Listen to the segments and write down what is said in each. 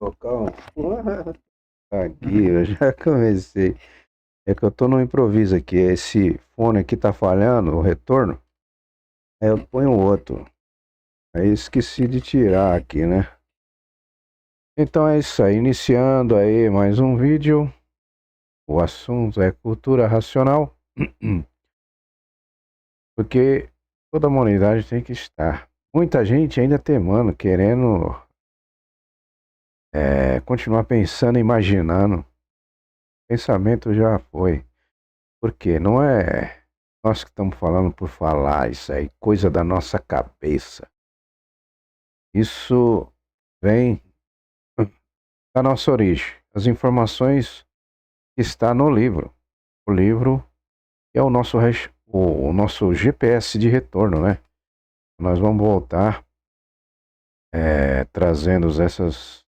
Colocar um. Aqui, eu já comecei. É que eu tô no improviso aqui. Esse fone aqui tá falhando, o retorno. Aí eu ponho outro. Aí esqueci de tirar aqui, né? Então é isso aí. Iniciando aí mais um vídeo. O assunto é cultura racional. Porque toda a humanidade tem que estar. Muita gente ainda temando, querendo continuar pensando, imaginando. Pensamento já foi. Porque não é nós que estamos falando por falar, isso aí, coisa da nossa cabeça. Isso vem da nossa origem. As informações que está no livro. O livro é o nosso, o nosso GPS de retorno, né? Nós vamos voltar trazendo essas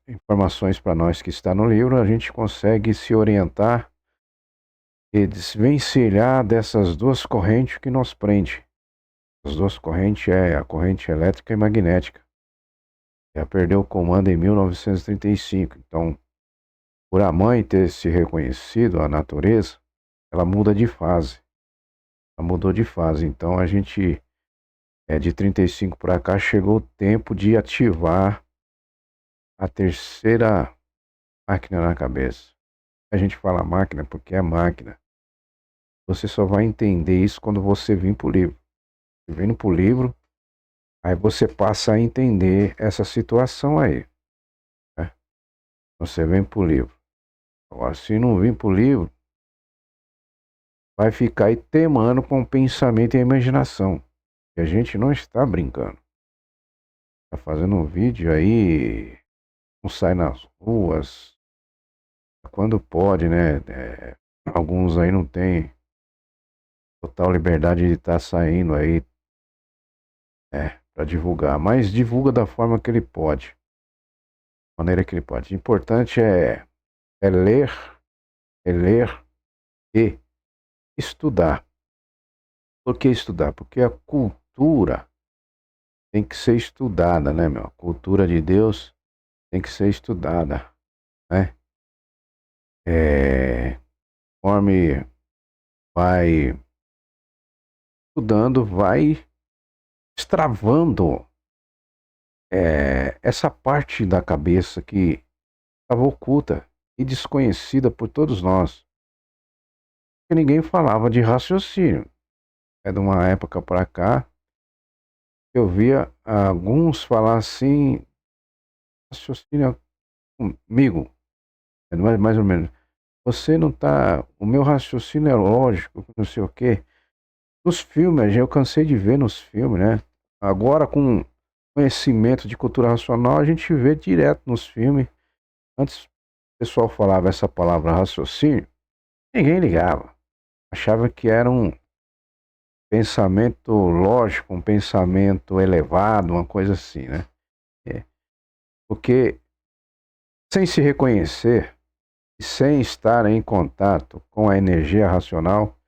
informações para nós que está no livro. A gente consegue se orientar e desvencilhar dessas duas correntes que nos prende. As duas correntes é a corrente elétrica e magnética. Já perdeu o comando em 1935. Então, por a mãe ter se reconhecido a natureza, ela muda de fase. Ela mudou de fase. Então, a gente, de 35 para cá, chegou o tempo de ativar a terceira máquina na cabeça. A gente fala máquina porque é máquina. Você só vai entender isso quando você vir para o livro. Vindo para o livro, aí você passa a entender essa situação aí. Né? Você vem para o livro. Agora, se não vir para o livro, vai ficar aí temando com o pensamento e a imaginação. E a gente não está brincando. Está fazendo um vídeo aí, não sai nas ruas, quando pode, né? Alguns aí não tem total liberdade de estar saindo aí para divulgar, mas divulga da forma que ele pode, da maneira que ele pode. O importante é ler e estudar. Por que estudar? Porque a cultura tem que ser estudada, né, meu? A cultura de Deus tem que ser estudada, né? Conforme vai estudando, vai destravando essa parte da cabeça que estava oculta e desconhecida por todos nós. Porque ninguém falava de raciocínio. É de uma época para cá, eu via alguns falar assim, raciocínio comigo, mais ou menos. Você não tá. O meu raciocínio é lógico, não sei o quê. Nos filmes, eu cansei de ver nos filmes, né? Agora, com conhecimento de cultura racional, a gente vê direto nos filmes. Antes, o pessoal falava essa palavra raciocínio, ninguém ligava. Achava que era um pensamento lógico, um pensamento elevado, uma coisa assim, né? É. Porque, sem se reconhecer e sem estar em contato com a energia racional,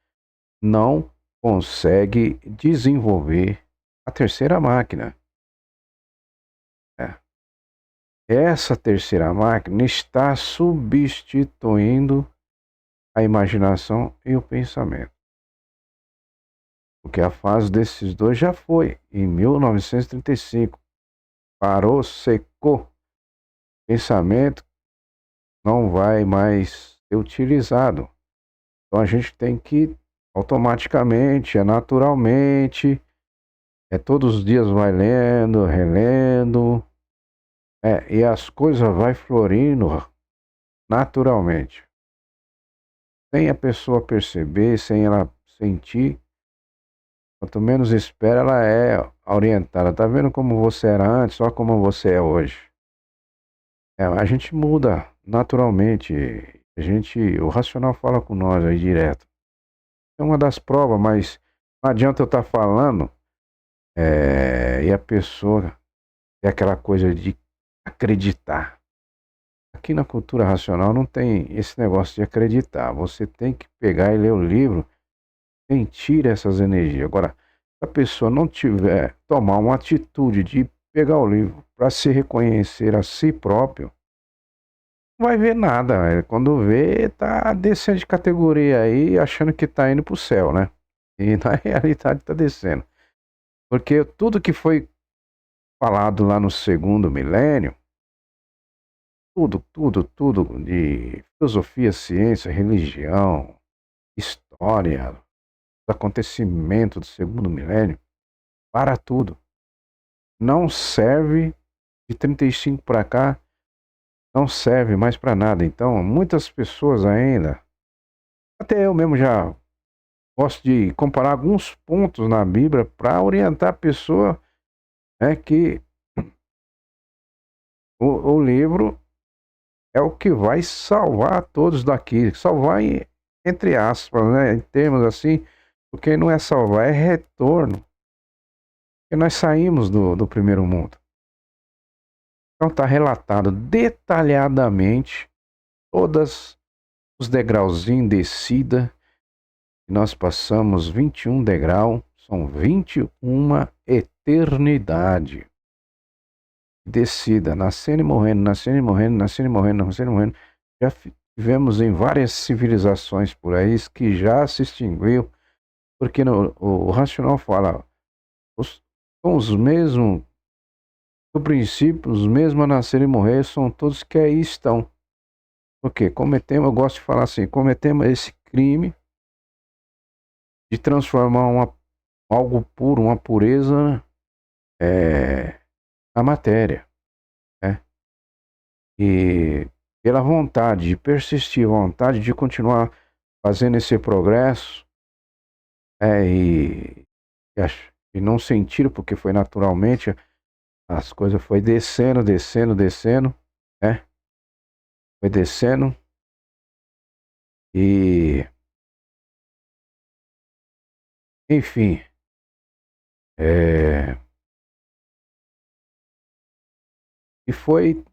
não consegue desenvolver a terceira máquina. Essa terceira máquina está substituindo a imaginação e o pensamento. Porque a fase desses dois já foi, em 1935. Parou, secou. Pensamento não vai mais ser utilizado. Então a gente tem que automaticamente, naturalmente, todos os dias vai lendo, relendo, e as coisas vai florindo naturalmente. Sem a pessoa perceber, sem ela sentir, quanto menos espera, ela é orientada. Tá vendo como você era antes, só como você é hoje. A gente muda naturalmente. O racional fala com nós aí direto. É uma das provas, mas não adianta eu estar falando e a pessoa é aquela coisa de acreditar. Aqui na cultura racional não tem esse negócio de acreditar. Você tem que pegar e ler o livro, sentir essas energias. Agora, se a pessoa não tiver, tomar uma atitude de pegar o livro, para se reconhecer a si próprio, não vai ver nada. Quando vê, tá descendo de categoria aí, achando que tá indo pro céu, né? E na realidade tá descendo. Porque tudo que foi falado lá no segundo milênio, tudo de filosofia, ciência, religião, história, os acontecimentos do segundo milênio, para tudo. Não serve de 35 para cá, não serve mais para nada. Então, muitas pessoas ainda, até eu mesmo já gosto de comparar alguns pontos na Bíblia para orientar a pessoa, né, que o livro é o que vai salvar todos daqui. Salvar entre aspas, né, em termos assim, porque não é salvar, é retorno. Porque nós saímos do primeiro mundo. Então está relatado detalhadamente todos os degrauzinhos de descida. Nós passamos 21 degraus, são 21 eternidade. Descida, nascendo e morrendo, nascendo e morrendo, nascendo e morrendo, nascendo e morrendo. Já tivemos em várias civilizações por aí que já se extinguiu, porque o racional fala, são os mesmos, do princípio, os mesmos a nascer e morrer, são todos que aí estão. Porque cometemos, eu gosto de falar assim, cometemos esse crime de transformar algo puro, uma pureza, na matéria, né? E pela vontade de persistir, vontade de continuar fazendo esse progresso, e, e não sentir, porque foi naturalmente, as coisas foi descendo, descendo, descendo, né? Foi descendo e, enfim, é, e foi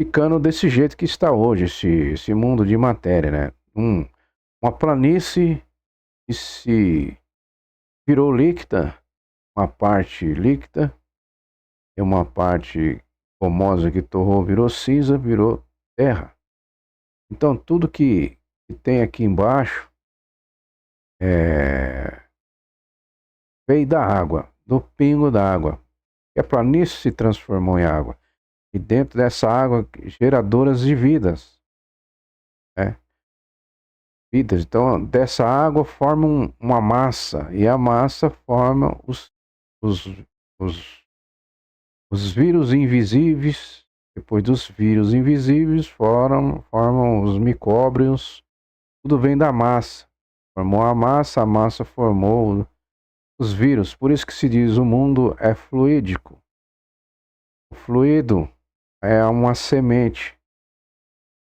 ficando desse jeito que está hoje, esse mundo de matéria, né? Uma planície que se virou líquida, uma parte líquida, e uma parte gomosa que torrou, virou cinza, virou terra. Então tudo que tem aqui embaixo veio da água, do pingo da água. E a planície se transformou em água. E dentro dessa água, geradoras de vidas, né? Vidas. Então, dessa água forma uma massa, e a massa forma os, os, os vírus invisíveis. Depois dos vírus invisíveis, formam os micróbios. Tudo vem da massa. Formou a massa formou os vírus. Por isso que se diz o mundo é fluídico. O fluido é uma semente.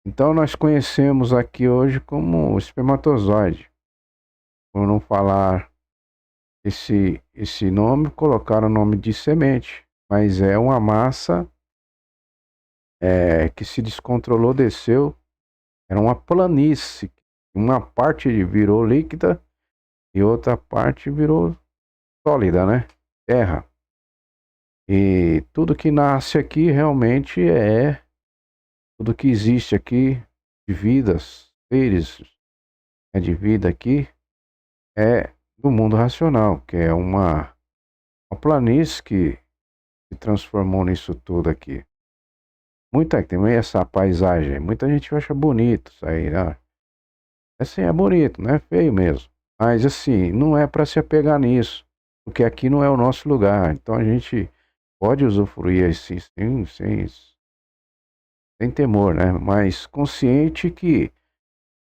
Então nós conhecemos aqui hoje como espermatozoide. Por não falar esse nome, colocaram o nome de semente. Mas é uma massa que se descontrolou, desceu. Era uma planície. Uma parte virou líquida e outra parte virou sólida, né? Terra. E tudo que nasce aqui realmente tudo que existe aqui de vidas, seres, de vida aqui, é do mundo racional, que é uma planície que se transformou nisso tudo aqui. Tem essa paisagem, muita gente acha bonito isso aí, né? Assim, é bonito, não é feio mesmo. Mas assim, não é para se apegar nisso, porque aqui não é o nosso lugar. Então a gente pode usufruir assim, sem temor, né? Mas consciente que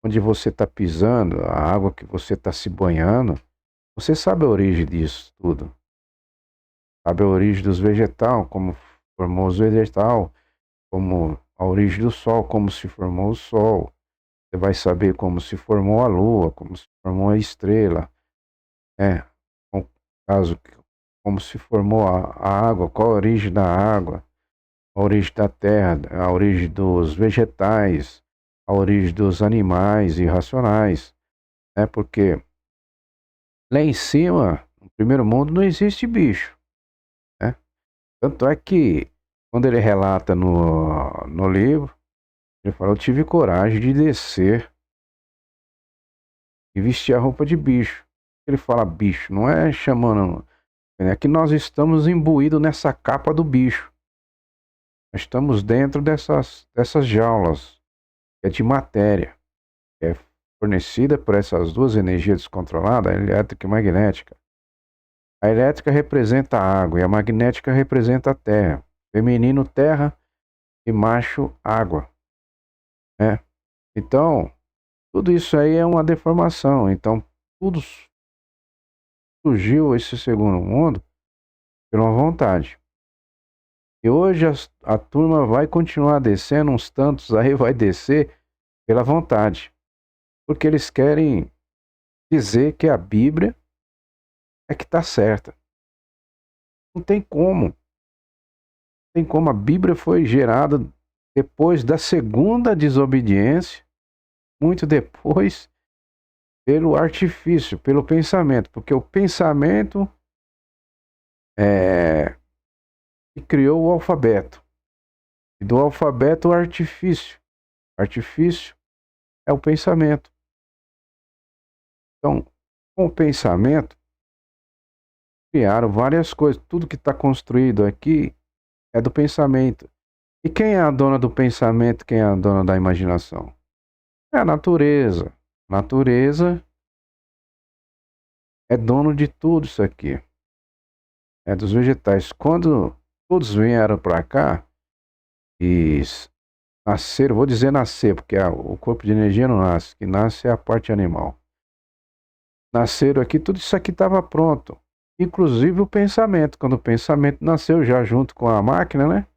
onde você está pisando, a água que você está se banhando, você sabe a origem disso tudo. Sabe a origem dos vegetais, como formou os vegetais, como a origem do sol, como se formou o sol. Você vai saber como se formou a lua, como se formou a estrela, né? No caso, como se formou a água, qual a origem da água, a origem da terra, a origem dos vegetais, a origem dos animais irracionais, né? Porque lá em cima, no primeiro mundo, não existe bicho, né? Tanto é que, quando ele relata no livro, ele fala: eu tive coragem de descer e vestir a roupa de bicho. Ele fala bicho, não é chamando. É que nós estamos imbuídos nessa capa do bicho. Nós estamos dentro dessas jaulas, que é de matéria, que é fornecida por essas duas energias descontroladas, a elétrica e magnética. A elétrica representa a água e a magnética representa a terra. Feminino, terra, e macho, água, né? Então, tudo isso aí é uma deformação. Então, tudo surgiu esse segundo mundo pela vontade. E hoje a turma vai continuar descendo, uns tantos aí vai descer pela vontade. Porque eles querem dizer que a Bíblia é que está certa. Não tem como. Não tem como. A Bíblia foi gerada depois da segunda desobediência, muito depois, pelo artifício, pelo pensamento. Porque o pensamento é que criou o alfabeto. E do alfabeto o artifício. O artifício é o pensamento. Então, com o pensamento, criaram várias coisas. Tudo que está construído aqui é do pensamento. E quem é a dona do pensamento? Quem é a dona da imaginação? É a natureza. A natureza é dono de tudo isso aqui. É dos vegetais. Quando todos vieram para cá e nasceram, vou dizer nascer, porque o corpo de energia não nasce. O que nasce é a parte animal. Nasceram aqui, tudo isso aqui estava pronto. Inclusive o pensamento. Quando o pensamento nasceu já junto com a máquina, né?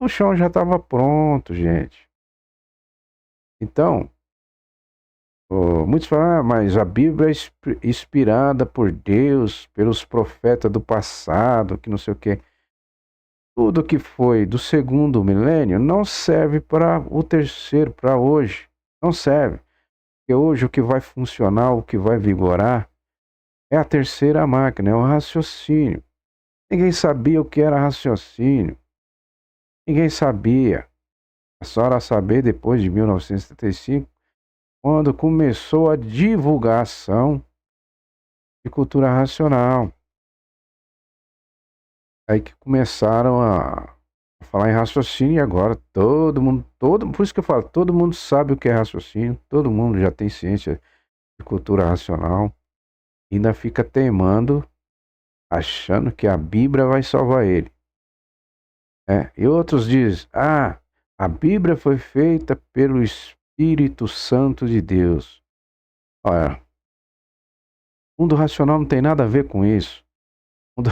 O chão já estava pronto, gente. Então, muitos falam: mas a Bíblia é inspirada por Deus, pelos profetas do passado, que não sei o quê. Tudo que foi do segundo milênio não serve para o terceiro, para hoje. Não serve. Porque hoje o que vai funcionar, o que vai vigorar, é a terceira máquina, é o raciocínio. Ninguém sabia o que era raciocínio. Ninguém sabia. É só era saber depois de 1975, quando começou a divulgação de cultura racional. Aí que começaram a falar em raciocínio e agora por isso que eu falo, todo mundo sabe o que é raciocínio, todo mundo já tem ciência de cultura racional, ainda fica teimando, achando que a Bíblia vai salvar ele. E outros dizem: a Bíblia foi feita pelo Espírito Santo de Deus. Olha, o mundo racional não tem nada a ver com isso. O mundo,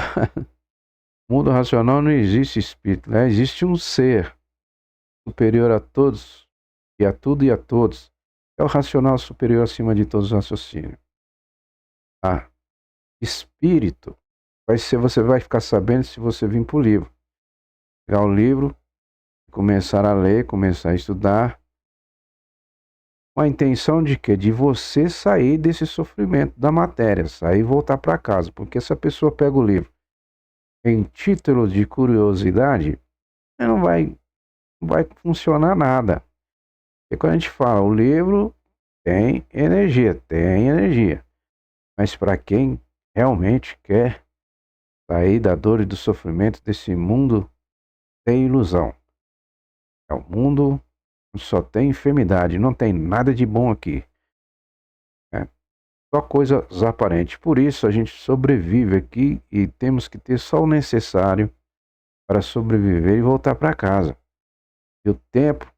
mundo racional não existe espírito, né? Existe um ser superior a todos, e a tudo e a todos. É o racional superior acima de todos os raciocínios. Espírito você vai ficar sabendo se você vir para o livro. Pegar o livro, começar a ler, começar a estudar, com a intenção de quê? De você sair desse sofrimento da matéria, sair e voltar para casa. Porque se a pessoa pega o livro em título de curiosidade, não vai funcionar nada. E quando a gente fala, o livro tem energia. Mas para quem realmente quer sair da dor e do sofrimento desse mundo tem ilusão. É um mundo onde só tem enfermidade, não tem nada de bom aqui. Só coisas aparentes. Por isso a gente sobrevive aqui e temos que ter só o necessário para sobreviver e voltar para casa. E o tempo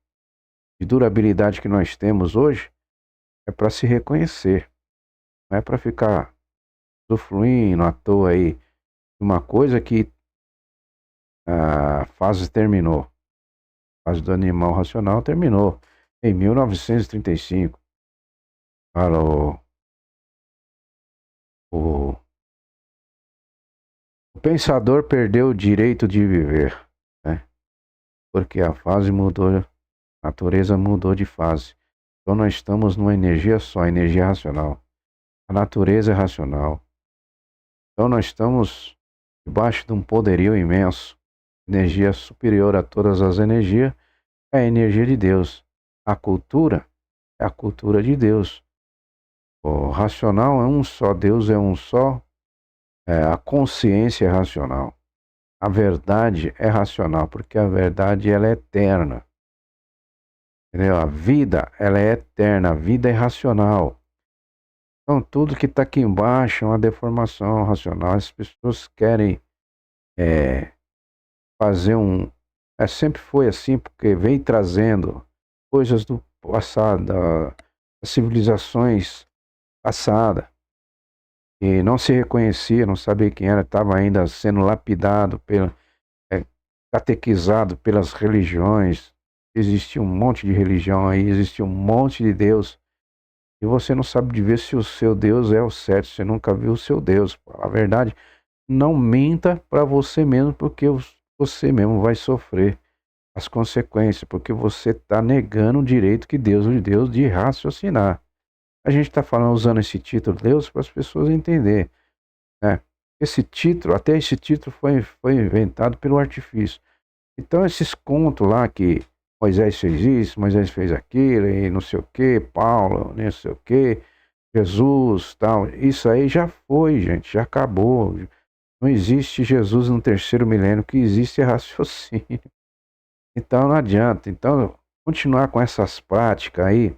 de durabilidade que nós temos hoje é para se reconhecer. Não é para ficar usufruindo à toa aí de uma coisa que a fase terminou. A fase do animal racional terminou em 1935. Para o pensador perdeu o direito de viver, né? Porque a fase mudou, a natureza mudou de fase. Então nós estamos numa energia só, energia racional. A natureza é racional. Então nós estamos debaixo de um poderio imenso. Energia superior a todas as energias é a energia de Deus. A cultura é a cultura de Deus. O racional é um só, Deus é um só, a consciência é racional. A verdade é racional, porque a verdade ela é eterna. Entendeu? A vida ela é eterna, a vida é racional. Então tudo que está aqui embaixo é uma deformação racional. As pessoas querem fazer um... sempre foi assim, porque veio trazendo coisas do passado, das civilizações passadas. E não se reconhecia, não sabia quem era, estava ainda sendo lapidado, catequizado pelas religiões. Existia um monte de religião aí, existia um monte de Deus. E você não sabe de ver se o seu Deus é o certo, você nunca viu o seu Deus. A verdade, não minta para você mesmo, porque você mesmo vai sofrer as consequências, porque você está negando o direito que Deus lhe deu de raciocinar. A gente está falando, usando esse título Deus para as pessoas entenderem, né? Até esse título foi inventado pelo artifício. Então esses contos lá que Moisés fez isso, Moisés fez aquilo, e não sei o que, Paulo, não sei o que, Jesus, tal, isso aí já foi, gente, já acabou. Não existe Jesus no terceiro milênio, o que existe é raciocínio. Então não adianta. Então, continuar com essas práticas aí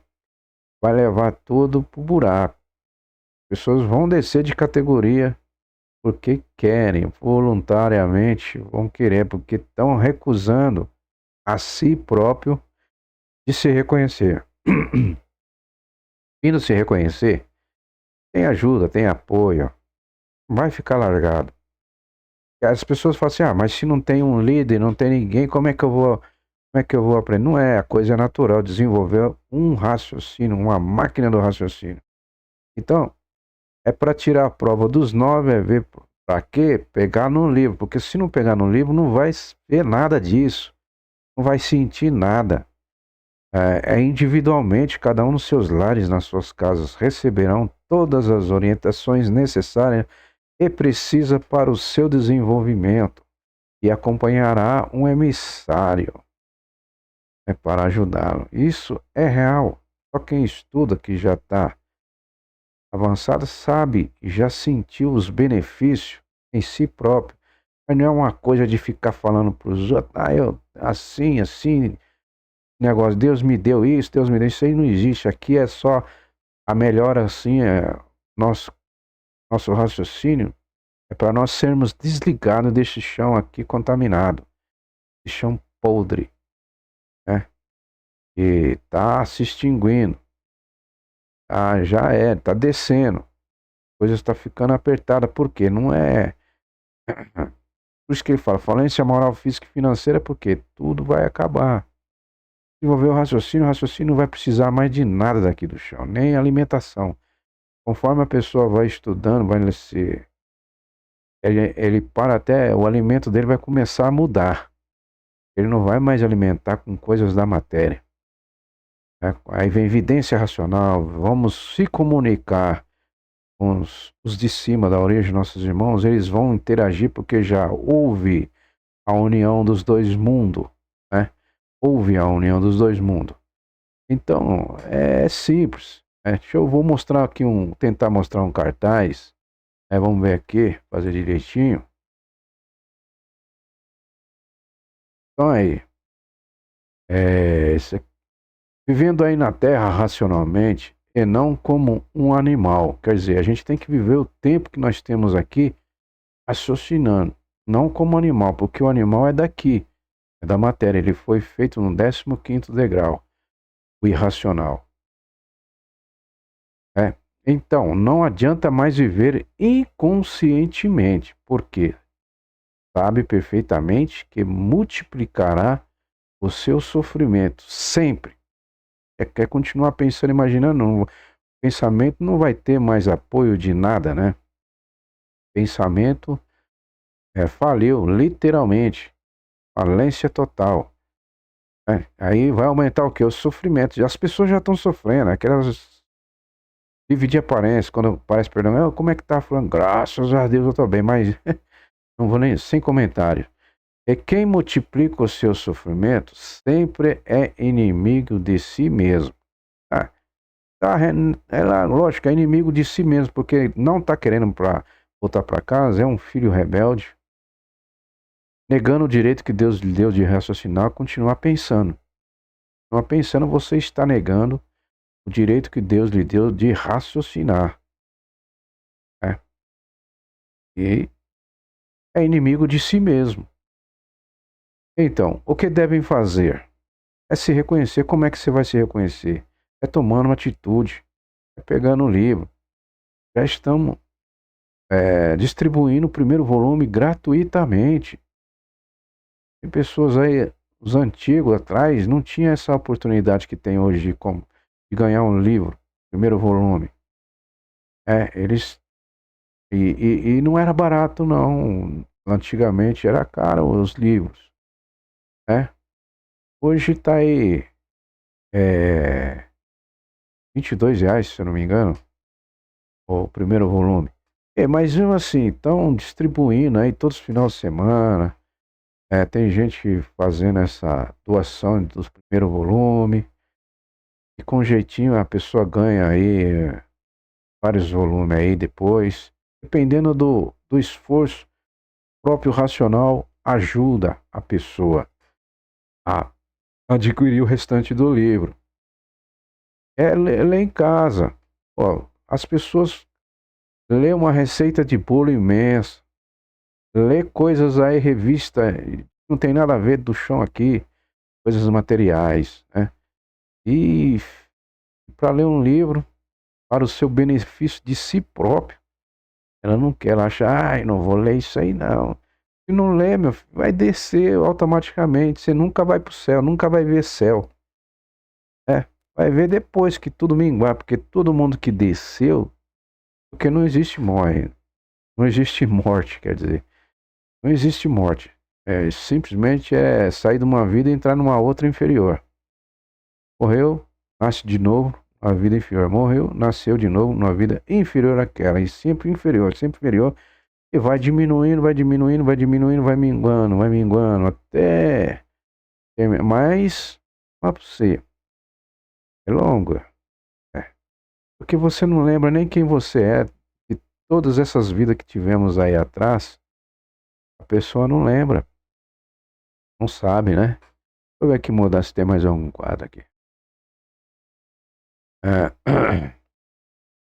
vai levar tudo pro buraco. As pessoas vão descer de categoria porque querem, voluntariamente vão querer, porque estão recusando a si próprio de se reconhecer. Vindo se reconhecer, tem ajuda, tem apoio, vai ficar largado. E as pessoas falam assim, mas se não tem um líder, não tem ninguém, como é que eu vou aprender? Não é, a coisa é natural, desenvolver um raciocínio, uma máquina do raciocínio. Então, é para tirar a prova dos 9, é ver para quê? Pegar no livro, porque se não pegar no livro, não vai ver nada disso, não vai sentir nada. É individualmente, cada um nos seus lares, nas suas casas, receberão todas as orientações necessárias e precisa para o seu desenvolvimento e acompanhará um emissário para ajudá-lo. Isso é real. Só quem estuda, que já está avançado, sabe e já sentiu os benefícios em si próprio. Mas não é uma coisa de ficar falando para os outros, eu assim, negócio, Deus me deu isso, Deus me deu isso, aí não existe. Aqui é só a melhora, assim, nosso raciocínio é para nós sermos desligados desse chão aqui contaminado, esse chão podre, né? E tá se extinguindo, tá descendo, a coisa está ficando apertada, porque não é. Por isso que ele fala, falência moral, física e financeira, porque tudo vai acabar. Desenvolver o raciocínio não vai precisar mais de nada daqui do chão, nem alimentação. Conforme a pessoa vai estudando, vai se. Ele para até, o alimento dele vai começar a mudar. Ele não vai mais alimentar com coisas da matéria, né? Aí vem evidência racional, vamos se comunicar com os de cima da origem, nossos irmãos, eles vão interagir porque já houve a união dos dois mundos, né? Houve a união dos dois mundos. Então, é simples. Vou mostrar aqui tentar mostrar um cartaz. Vamos ver aqui, fazer direitinho. Então aí, esse aqui, vivendo aí na Terra racionalmente e não como um animal. Quer dizer, a gente tem que viver o tempo que nós temos aqui raciocinando, não como animal, porque o animal é daqui, é da matéria, ele foi feito no 15º degrau, o irracional. Então, não adianta mais viver inconscientemente, porque sabe perfeitamente que multiplicará o seu sofrimento sempre. Quer continuar pensando, imaginando, o pensamento não vai ter mais apoio de nada, né? Pensamento faliu, literalmente, falência total. Aí vai aumentar o quê? O sofrimento. As pessoas já estão sofrendo, aquelas dividir aparência, quando aparece perdão, como é que tá falando? Graças a Deus eu tô bem, mas não vou nem, sem comentário. E quem multiplica o seu sofrimento sempre é inimigo de si mesmo. Tá? Lógico, é inimigo de si mesmo, porque não está querendo voltar para casa, é um filho rebelde, negando o direito que Deus lhe deu de raciocinar, continuar pensando. Continuar pensando, você está negando o direito que Deus lhe deu de raciocinar. Né? E é inimigo de si mesmo. Então, o que devem fazer? É se reconhecer. Como é que você vai se reconhecer? É tomando uma atitude, é pegando o livro. Já estamos distribuindo o primeiro volume gratuitamente. Tem pessoas aí, os antigos atrás, não tinha essa oportunidade que tem hoje de ganhar um livro, primeiro volume. Eles. E não era barato, não. Antigamente era caro os livros. Né? Hoje está aí R$ 22, se eu não me engano, o primeiro volume. Mas mesmo assim, estão distribuindo aí todos os finais de semana. Tem gente fazendo essa doação dos primeiros volumes. E com jeitinho a pessoa ganha aí vários volumes aí depois. Dependendo do esforço, o próprio racional ajuda a pessoa a adquirir o restante do livro. Ler em casa. Ó, as pessoas lê uma receita de bolo imensa, lê coisas aí, revista, não tem nada a ver do chão aqui, coisas materiais, né? E para ler um livro, para o seu benefício de si próprio, ela não quer, ela acha, ai, não vou ler isso aí não. Se não lê, meu filho, vai descer automaticamente, você nunca vai pro céu, nunca vai ver céu. Vai ver depois que tudo minguar, porque todo mundo que desceu, porque não existe morte, não existe morte, quer dizer. Não existe morte. Simplesmente é sair de uma vida e entrar numa outra inferior. Morreu, nasce de novo, uma vida inferior. Morreu, nasceu de novo, numa vida inferior àquela. E sempre inferior. E vai diminuindo, vai diminuindo, vai diminuindo, vai minguando, até. Mas, para você, é longo. Porque você não lembra nem quem você é. E todas essas vidas que tivemos aí atrás, a pessoa não lembra. Não sabe, né? Deixa eu ver aqui mudar se tem mais algum quadro aqui. É,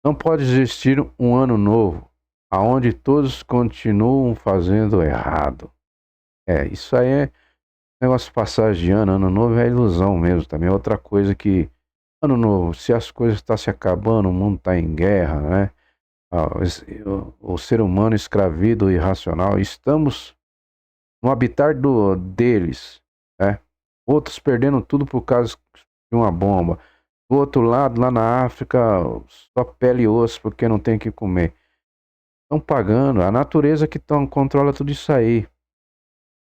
não pode existir um ano novo aonde todos continuam fazendo errado. Isso aí é negócio de passagem de ano novo é ilusão mesmo também. Outra coisa que, ano novo, se as coisas estão se acabando, o mundo está em guerra, né? O ser humano escravido e irracional, estamos no habitat deles, né? Outros perdendo tudo por causa de uma bomba. Do outro lado, lá na África, só pele e osso porque não tem o que comer. Estão pagando, a natureza que controla tudo isso aí.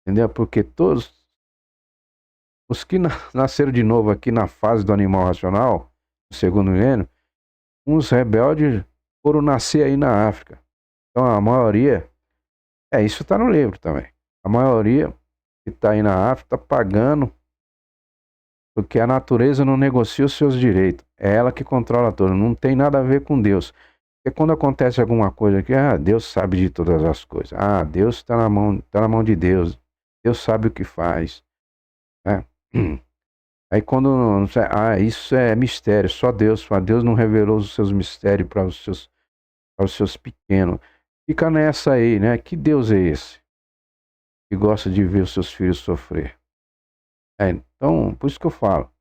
Entendeu? Porque todos os que nasceram de novo aqui na fase do animal racional, no segundo milênio, uns rebeldes foram nascer aí na África. Então a maioria, isso está no livro também. A maioria que está aí na África está pagando porque a natureza não negocia os seus direitos. É ela que controla tudo. Não tem nada a ver com Deus. Porque quando acontece alguma coisa aqui, Deus sabe de todas as coisas. Deus está na mão de Deus. Deus sabe o que faz. Né? Aí quando, isso é mistério, só Deus fala. Deus não revelou os seus mistérios para os seus pequenos. Fica nessa aí, né? Que Deus é esse? Que gosta de ver os seus filhos sofrer. Então, por isso que eu falo.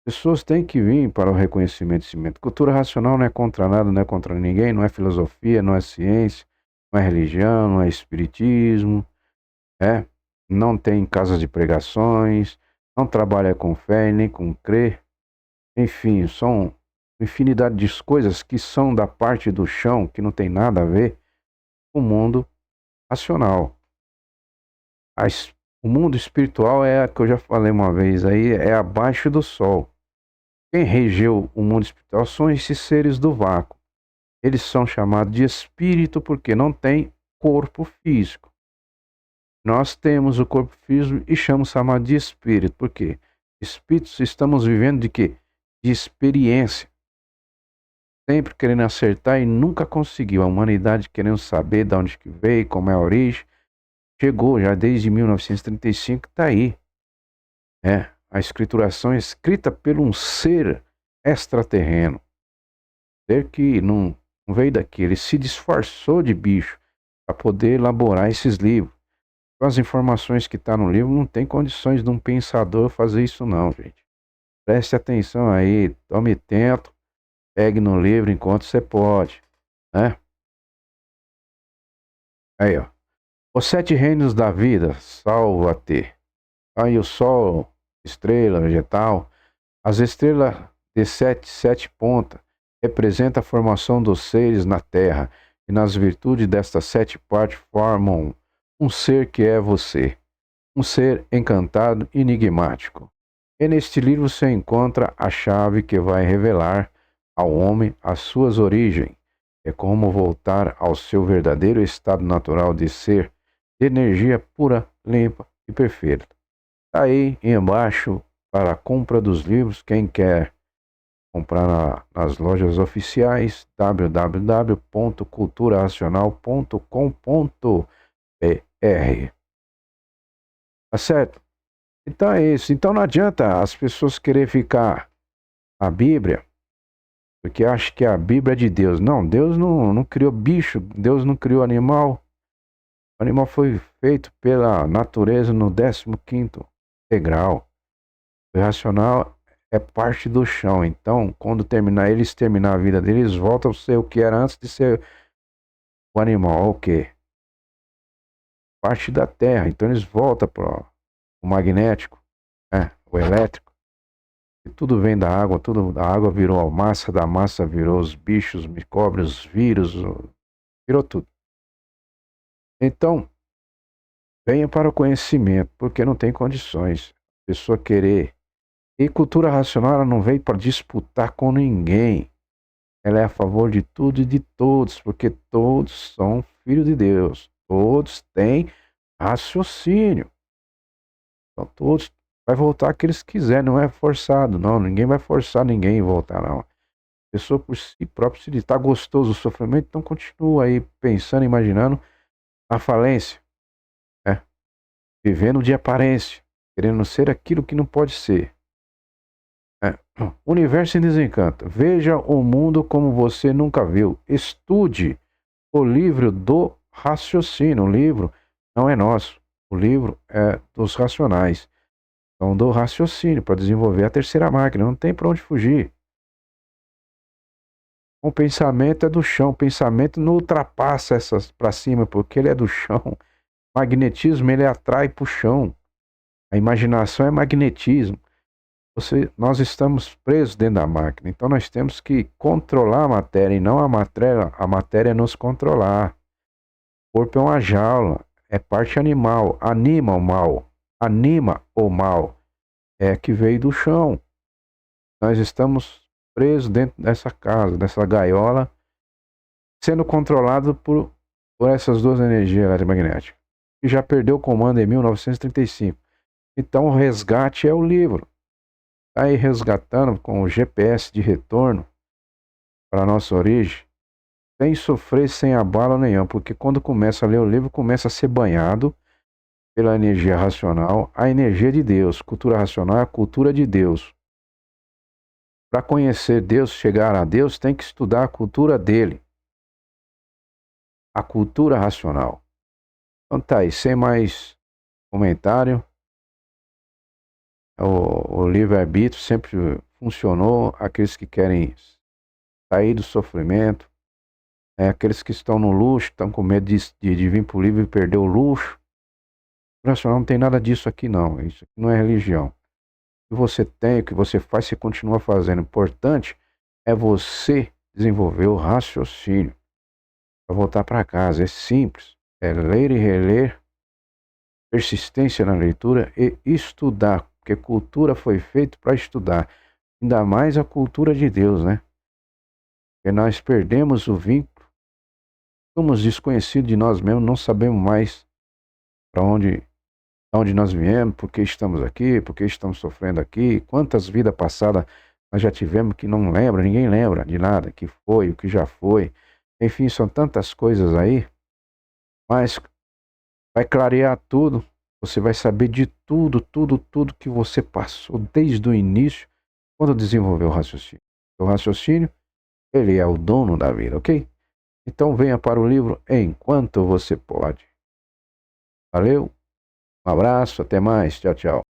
Pessoas têm que vir para o reconhecimento de si mesmo. Cultura racional não é contra nada, não é contra ninguém, não é filosofia, não é ciência, não é religião, não é espiritismo, não tem casas de pregações, não trabalha com fé nem com crer. Enfim, são infinidade de coisas que são da parte do chão, que não tem nada a ver com o mundo racional. O mundo espiritual é a que eu já falei uma vez aí, é abaixo do sol. Quem regeu o mundo espiritual são esses seres do vácuo. Eles são chamados de espírito porque não têm corpo físico. Nós temos o corpo físico e chamamos chamado de espírito. Por quê? Espíritos estamos vivendo de quê? De experiência. Sempre querendo acertar e nunca conseguiu. A humanidade querendo saber de onde que veio, como é a origem. Chegou já desde 1935, está aí. A escrituração é escrita por um ser extraterreno. Ser que não veio daqui. Ele se disfarçou de bicho para poder elaborar esses livros. As informações que estão no livro não tem condições de um pensador fazer isso não, gente. Preste atenção aí, tome tempo, pegue no livro enquanto você pode, né? Aí, ó. Os 7 reinos da vida, salva-te. Aí o sol, estrela, vegetal. As estrelas de sete pontas representam a formação dos seres na terra, e nas virtudes destas 7 partes formam um ser que é você. Um ser encantado e enigmático. E neste livro se encontra a chave que vai revelar ao homem as suas origens. É como voltar ao seu verdadeiro estado natural de ser, de energia pura, limpa e perfeita. Está aí embaixo para a compra dos livros. Quem quer comprar nas lojas oficiais, www.culturaracional.com.br. Tá certo? Então é isso. Então não adianta as pessoas querer ficar a Bíblia, porque acham que a Bíblia é de Deus. Não, Deus não criou bicho, Deus não criou animal. O animal foi feito pela natureza no 15º degrau. O irracional é parte do chão. Então, quando eles terminar a vida deles, voltam a ser o que era antes de ser o animal. O quê? Parte da terra. Então eles voltam para o magnético, o elétrico. E tudo vem da água, tudo, a água virou a massa, da massa virou os bichos, micróbios, vírus, virou tudo. Então, venha para o conhecimento, porque não tem condições. A pessoa querer. E cultura racional, ela não veio para disputar com ninguém. Ela é a favor de tudo e de todos, porque todos são filhos de Deus. Todos têm raciocínio. Então, todos vai voltar aqueles que quiserem, não é forçado, não. Ninguém vai forçar ninguém a voltar, não. A pessoa por si própria, se está gostoso do sofrimento, então continua aí pensando, imaginando a falência, vivendo de aparência, querendo ser aquilo que não pode ser. Universo em desencanto. Veja o mundo como você nunca viu. Estude o livro do raciocínio. O livro não é nosso. O livro é dos racionais. Então, do raciocínio para desenvolver a terceira máquina. Não tem para onde fugir. O pensamento é do chão. O pensamento não ultrapassa essas para cima, porque ele é do chão. O magnetismo, ele atrai para o chão. A imaginação é magnetismo. Nós estamos presos dentro da máquina. Então nós temos que controlar a matéria e não a matéria nos controlar. O corpo é uma jaula, é parte animal, anima o mal, é que veio do chão. Nós estamos presos dentro dessa casa, dessa gaiola, sendo controlado por essas duas energias eletromagnéticas, que já perdeu o comando em 1935. Então o resgate é o livro. Está aí resgatando com o GPS de retorno para a nossa origem, sem sofrer, sem abalo nenhum, porque quando começa a ler o livro, começa a ser banhado pela energia racional, a energia de Deus. Cultura racional é a cultura de Deus. Para conhecer Deus, chegar a Deus, tem que estudar a cultura dele, a cultura racional. Então tá aí, sem mais comentário. O livre-arbítrio sempre funcionou. Aqueles que querem sair do sofrimento, aqueles que estão no luxo, estão com medo de vir para o livro e perder o luxo. O racional não tem nada disso aqui não. Isso aqui não é religião. O que você tem, o que você faz, você continua fazendo. O importante é você desenvolver o raciocínio para voltar para casa. É simples. É ler e reler, persistência na leitura e estudar. Porque cultura foi feita para estudar. Ainda mais a cultura de Deus, né? Porque nós perdemos o vínculo. Somos desconhecidos de nós mesmos, não sabemos mais para onde nós viemos, por que estamos aqui, por que estamos sofrendo aqui, quantas vidas passadas nós já tivemos que não lembra, ninguém lembra de nada, que foi, o que já foi. Enfim, são tantas coisas aí, mas vai clarear tudo, você vai saber de tudo, tudo, tudo que você passou desde o início, quando desenvolveu o raciocínio. O raciocínio, ele é o dono da vida, ok? Então venha para o livro enquanto você pode. Valeu, um abraço, até mais, tchau, tchau.